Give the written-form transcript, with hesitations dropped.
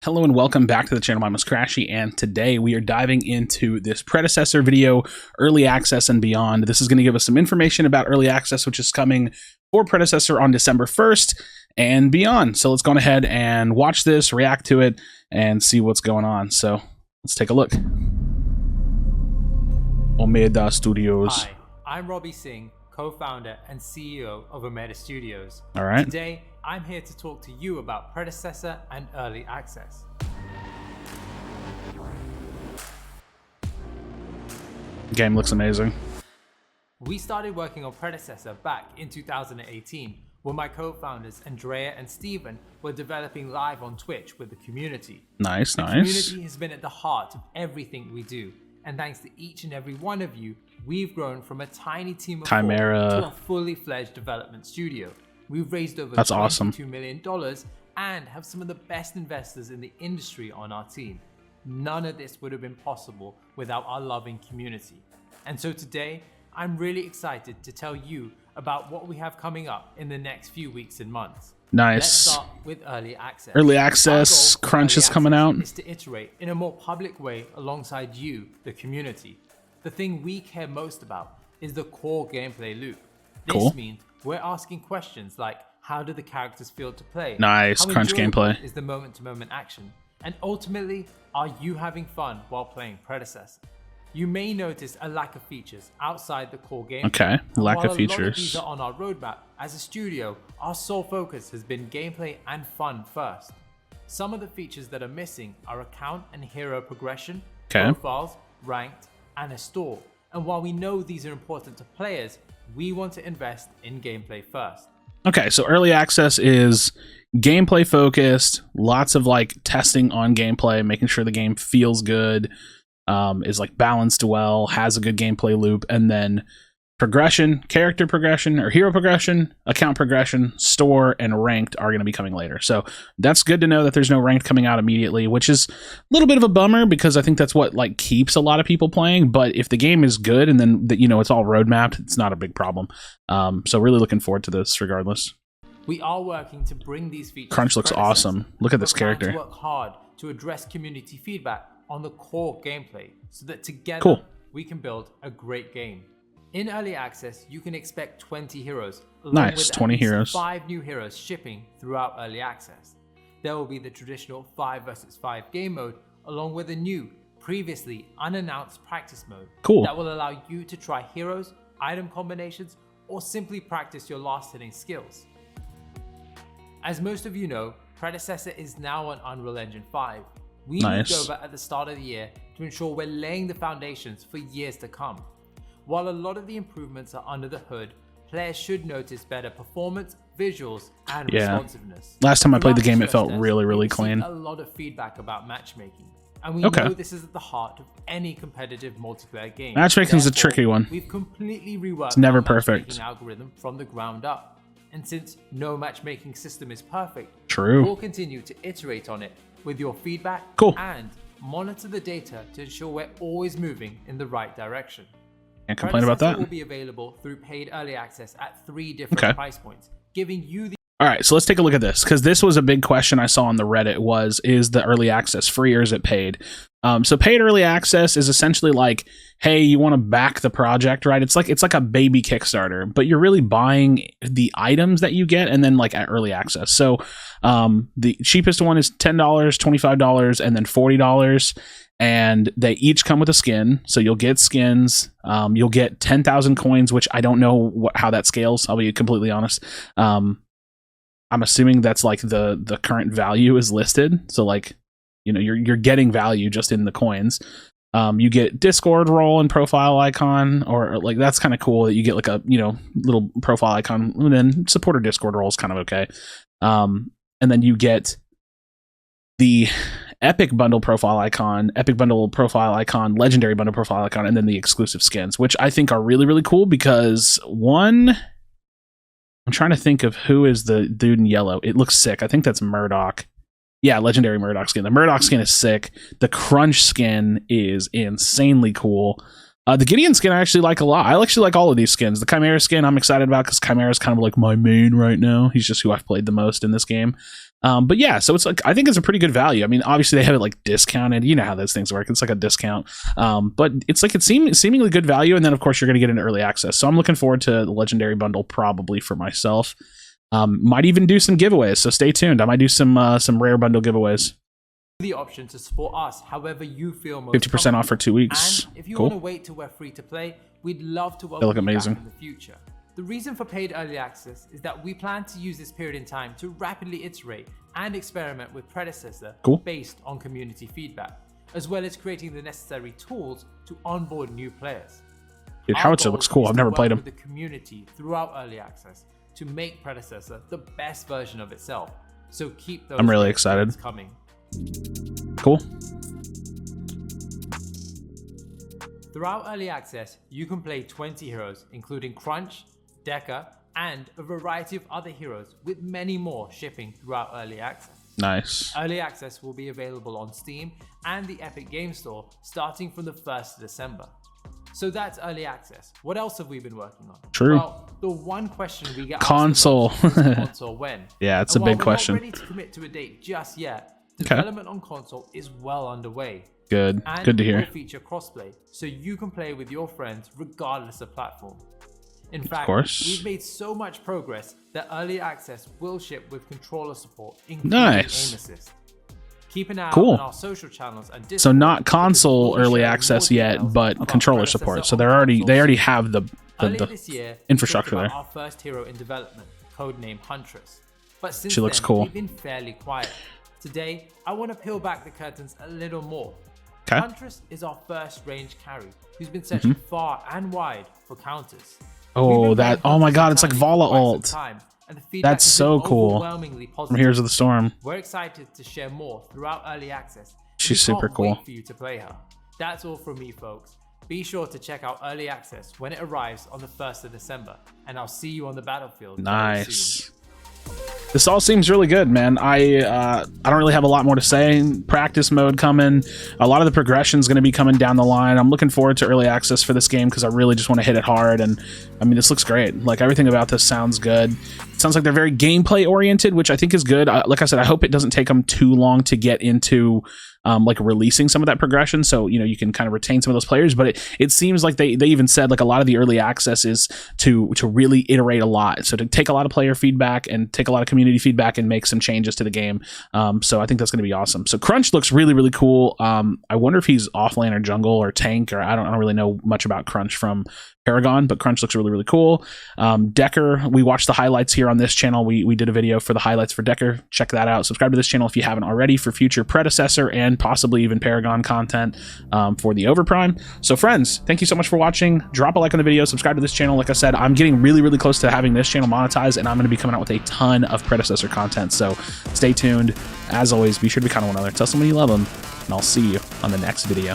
Hello and welcome back to the channel. My name is Krashy, and today we are diving into this Predecessor video, Early Access and beyond. This is going to give us some information about Early Access, which is coming for Predecessor on December 1st and beyond. So let's go ahead and watch this, react to it, and see what's going on. So let's take a look. Omeda Studios. Hi, I'm Robbie Singh, co-founder and CEO of Omeda Studios. All right. Today, I'm here to talk to you about Predecessor and Early Access. Game looks amazing. We started working on Predecessor back in 2018 when my co-founders Andrea and Steven were developing live on Twitch with the community. Nice, The nice. community has been at the heart of everything we do, and thanks to each and every one of you, we've grown from a tiny team of Chimera. 4 to a fully fledged development studio. We've raised over That's awesome. $22 million and have some of the best investors in the industry on our team. None of this would have been possible without our loving community. And so today, I'm really excited to tell you about what we have coming up in the next few weeks and months. Nice. Let's start with Early Access. Early Access, Our goal Crunch with is Early coming Access out. is to iterate in a more public way alongside you, the community. The thing we care most about is the core gameplay loop. This Cool. means we're asking questions like, how do the characters feel to play? Nice, How Crunch enjoyable gameplay. is the moment-to-moment action? And ultimately, are you having fun while playing Predecessor? You may notice a lack of features outside the core game. Okay, lack While of a lot features. these are on our roadmap, as a studio, our sole focus has been gameplay and fun first. Some of the features that are missing are account and hero progression, Okay. profiles, ranked, and a store. And while we know these are important to players, we want to invest in gameplay first. Okay, so Early Access is gameplay focused, lots of like testing on gameplay, making sure the game feels good, is like balanced well, has a good gameplay loop, and then progression, character progression or hero progression, account progression, store, and ranked are going to be coming later. So that's good to know that there's no ranked coming out immediately, which is a little bit of a bummer because I think that's what like keeps a lot of people playing. But if the game is good and then it's all roadmapped, it's not a big problem. So really looking forward to this regardless. We are working to bring these features. Crunch to looks Predecessor, awesome. Look at this but plan character. to work hard to address community feedback on the core gameplay so that together Cool. we can build a great game. In Early Access, you can expect 20 heroes, along Nice, with at 20 least heroes. 5 new heroes shipping throughout Early Access. There will be the traditional 5 vs 5 game mode, along with a new, previously unannounced practice mode Cool. that will allow you to try heroes, item combinations, or simply practice your last hitting skills. As most of you know, Predecessor is now on Unreal Engine 5. We Nice. moved over at the start of the year to ensure we're laying the foundations for years to come. While a lot of the improvements are under the hood, players should notice better performance, visuals, and Yeah. responsiveness. Last time I played the Throughout game, it felt stress test, really, we really received clean. A lot of feedback about matchmaking, and we Okay. know this is at the heart of any competitive multiplayer game. Matchmaking's a Therefore, tricky one. We've completely reworked It's never our perfect. matchmaking algorithm from the ground up. And since no matchmaking system is perfect, True. we'll continue to iterate on it with your feedback Cool. and monitor the data to ensure we're always moving in the right direction. Can't complain about Predecessor that. will be available through paid early access at 3 different Okay. price points, giving you the All right, so let's take a look at this because this was a big question I saw on the Reddit is the early access free or is it paid? So paid early access is essentially like, hey, you want to back the project, right? It's like a baby Kickstarter, but you're really buying the items that you get and then like at early access. So the cheapest one is $10, $25, and then $40. And they each come with a skin. So you'll get skins. You'll get 10,000 coins, which I don't know how that scales. I'll be completely honest. I'm assuming that's like the current value is listed. So like, you're getting value just in the coins. You get Discord role and profile icon, or like that's kind of cool that you get like a little profile icon, and then supporter Discord role is kind of okay. And then you get the epic bundle profile icon, legendary bundle profile icon, and then the exclusive skins, which I think are really, really cool because one, I'm trying to think of who is the dude in yellow. It looks sick. I think that's Murdoch. Yeah, legendary Murdoch skin. The Murdoch skin is sick. The Crunch skin is insanely cool. The Gideon skin I actually like a lot. I actually like all of these skins. The Chimera skin I'm excited about because Chimera is kind of like my main right now. He's just who I've played the most in this game. But yeah, so it's like, I think it's a pretty good value. I mean, obviously they have it like discounted. You know how those things work. It's like a discount. But it's like, it's seemingly good value. And then of course you're going to get into early access. So I'm looking forward to the Legendary Bundle probably for myself. Might even do some giveaways. So stay tuned. I might do some Rare Bundle giveaways. The option to support us however you feel most 50% off for 2 weeks. And if you Cool. want to wait till we're free to play, we'd love to They welcome look you amazing. back in the future. The reason for paid early access is that we plan to use this period in time to rapidly iterate and experiment with Predecessor Cool. based on community feedback, as well as creating the necessary tools to onboard new players. Dude, Our Howitzer goal looks cool. is I've to never work played him. with the community throughout early access to make Predecessor the best version of itself. So keep those I'm really excited. coming. Cool. Throughout early access, you can play 20 heroes, including Crunch, Decker, and a variety of other heroes, with many more shipping throughout early access. Nice. Early access will be available on Steam and the Epic Game Store starting from the 1st of December. So that's early access. What else have we been working on? True. Well, the one question we get Console. asked the most is console when? Yeah, it's And a big while question. We're not ready to commit to a date just yet. Okay. Development on console is well underway. Good. And Good to hear. will feature crossplay, so you can play with your friends regardless of platform. In fact, course. we've made so much progress that early access will ship with controller support, including Nice. aim assist. Keep an eye Cool. out on our social channels and Discord. So not because console we'll be early sharing access more yet, details but about controller Predecessor support. So on they console already soon. have the Earlier this year, infrastructure we talked there. about our first hero in development, codenamed Huntress. But since She looks then, cool. we've been fairly quiet. Today, I want to peel back the curtains a little more. Okay. Huntress is our first range carry, who's been searching far and wide for counters. Oh, We've been that. playing Oh my Huntress God, it's like internally Vala for quite some ult. time, and the feedback That's has so been cool. overwhelmingly From positive. Heroes of the Storm. We're excited to share more throughout early access. She's We can't super cool. wait for you to play her. That's all from me, folks. Be sure to check out early access when it arrives on the 1st of December, and I'll see you on the battlefield very soon. Nice. This all seems really good, man. I don't really have a lot more to say. Practice mode coming. A lot of the progression is going to be coming down the line. I'm looking forward to early access for this game because I really just want to hit it hard. And I mean, this looks great. Like everything about this sounds good. It sounds like they're very gameplay oriented, which I think is good. Like I said, I hope it doesn't take them too long to get into like releasing some of that progression, so you know you can kind of retain some of those players. But it seems like they even said like a lot of the early access is to really iterate a lot, so to take a lot of player feedback and take a lot of community feedback and make some changes to the game. So I think that's going to be awesome. So Crunch looks really cool. I wonder if he's offlane or jungle or tank, or I don't really know much about Crunch from Paragon, but Crunch looks really cool. Decker, we watched the highlights here on this channel. We did a video for the highlights for Decker. Check that out. Subscribe to this channel if you haven't already for future Predecessor and possibly even Paragon content for the Overprime. So friends, thank you so much for watching. Drop a like on the video, subscribe to this channel. Like I said, I'm getting really close to having this channel monetized, and I'm going to be coming out with a ton of Predecessor content. So stay tuned. As always, be sure to be kind to one another. Tell someone you love them, and I'll see you on the next video.